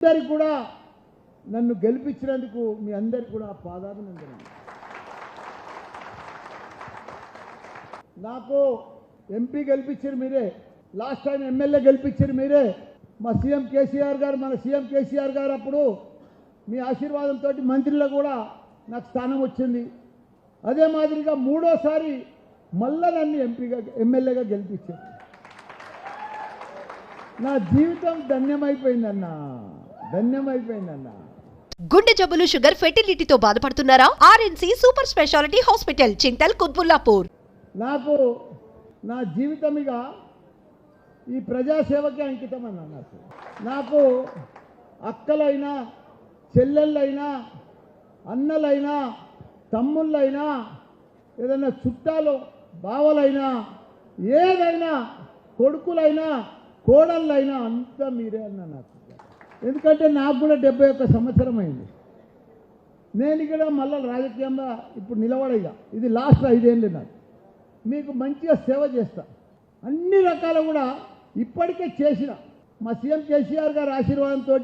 అందరికి కూడా నన్ను గెలిపించినందుకు మీ అందరికి కూడా పాదాభినందనలు. నాకు ఎంపీ గెలిపించారు మీరే, లాస్ట్ టైం ఎమ్మెల్యే గెలిపించారు మీరే. మా సీఎం కేసీఆర్ గారు, మన సీఎం కేసీఆర్ గారు అప్పుడు మీ ఆశీర్వాదంతో మంత్రిలో కూడా నాకు స్థానం వచ్చింది. అదే మాదిరిగా మూడోసారి మళ్ళా నన్ను ఎమ్మెల్యేగా గెలిపించారు. నా జీవితం ధన్యమైపోయిందన్నా, ధన్యమైపోయిందన్నా. గుండె జబ్బులు, షుగర్, ఫెర్టిలిటీతో బాధపడుతున్నారా? ఆర్ఎన్సి super speciality hospital, Chintal, Quthbullapur. నాకు నా జీవితం ఇక ఈ ప్రజాసేవకే అంకితం అన్న. నాకు అక్కలైనా, చెల్లెళ్ళైనా, అన్నలైనా, తమ్ముళ్ళైనా, ఏదైనా చుట్టాలు, బావలైనా, ఏదైనా, కొడుకులైనా, కోడళ్ళైనా అంతా మీరే అన్న నాకు. ఎందుకంటే నాకు కూడా 71 సంవత్సరం అయింది. నేను ఇక్కడ మళ్ళీ రాజకీయంగా ఇప్పుడు నిలబడేగా, ఇది లాస్ట్ 5 ఏళ్ళు. నాకు మీకు మంచిగా సేవ చేస్తా, అన్ని రకాల కూడా ఇప్పటికే చేసిన. మా సీఎం కేసీఆర్ గారి ఆశీర్వాదంతో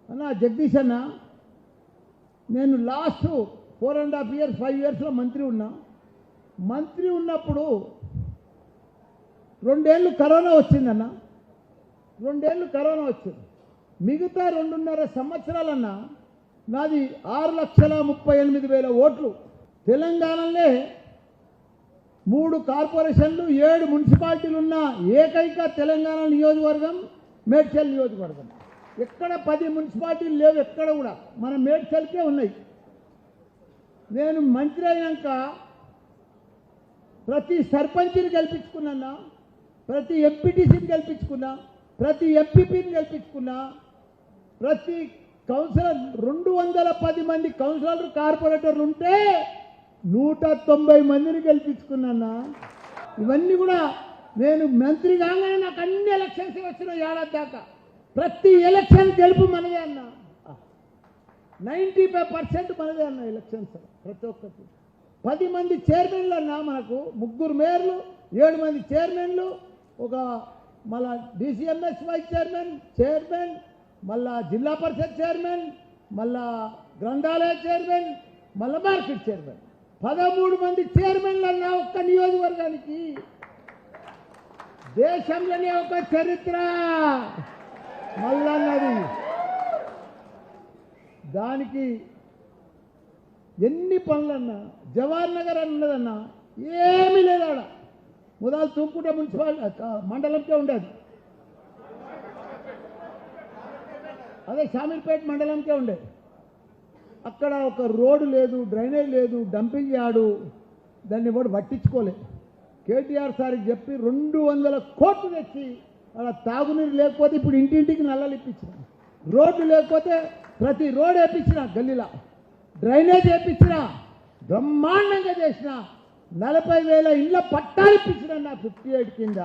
అన్న జగదీష్ అన్న, నేను లాస్ట్ 4.5 years 5 yearsలో మంత్రి ఉన్నా. మంత్రి ఉన్నప్పుడు 2 ఏళ్ళు కరోనా వచ్చిందన్న, 2 ఏళ్ళు కరోనా వచ్చింది. మిగతా 2.5 సంవత్సరాలన్నా నాది 6,38,000 ఓట్లు. తెలంగాణలో 3 కార్పొరేషన్లు, 7 మున్సిపాలిటీలు ఉన్న ఏకైక తెలంగాణ నియోజకవర్గం మేడ్చల్ నియోజకవర్గం. ఎక్కడ 10 మున్సిపాలిటీలు లేవు, ఎక్కడ కూడా మన మేడ్చల్కే ఉన్నాయి. నేను మంత్రి అయినాక ప్రతి సర్పంచ్ని గెలిపించుకున్నా, ప్రతి ఎంపీటీసీని గెలిపించుకున్నా, ప్రతి ఎంపీపీని గెలిపించుకున్నా, ప్రతి కౌన్సిలర్ 210 మంది కౌన్సిలర్లు, కార్పొరేటర్లు ఉంటే 190 మందిని గెలిపించుకున్నా. ఇవన్నీ కూడా నేను మంత్రి కాగానే నాకు అన్ని ఎలక్షన్స్ వచ్చిన ఏడాది దాకా ప్రతి ఎలక్షన్ గెలుపు మనదే అన్న. 95% మనదే అన్న ఎలక్షన్స్. ప్రతి ఒక్కటి 10 మంది చైర్మన్లు అన్నా, మనకు 3 మేయర్లు, 7 మంది చైర్మన్లు, ఒక మళ్ళా డిసిఎంఎస్ వైస్ చైర్మన్, మళ్ళా జిల్లా పరిషత్ చైర్మన్, మళ్ళా గ్రంథాలయ చైర్మన్, మళ్ళా మార్కెట్ చైర్మన్. 13 మంది చైర్మన్లు అన్నా ఒక్క నియోజకవర్గానికి. దేశంలోనే ఒక చరిత్ర మళ్ళన్నది. దానికి ఎన్ని పనులన్నా, జవహర్ నగర్ అన్నదన్నా ఏమీ లేదు. ఆడ మొదలు తూపుకుంట మండలంకే ఉండేది, అదే షామీర్పేట మండలంకే ఉండేది. అక్కడ ఒక రోడ్డు లేదు, డ్రైనేజ్ లేదు, డంపింగ్ యార్డు, దాన్ని కూడా పట్టించుకోలేదు. కేటీఆర్ సార్కి చెప్పి 200 కోట్లు తెచ్చి అలా తాగునీరు లేకపోతే ఇప్పుడు ఇంటింటికి నల్లలు ఇప్పించిన, రోడ్లు లేకపోతే ప్రతి రోడ్ వేయించిన, గల్లీలా డ్రైనేజ్ వేయించిన, బ్రహ్మాండంగా చేసిన, 40,000 ఇళ్ళ పట్టాలు ఇప్పించిన నా 58 కింద.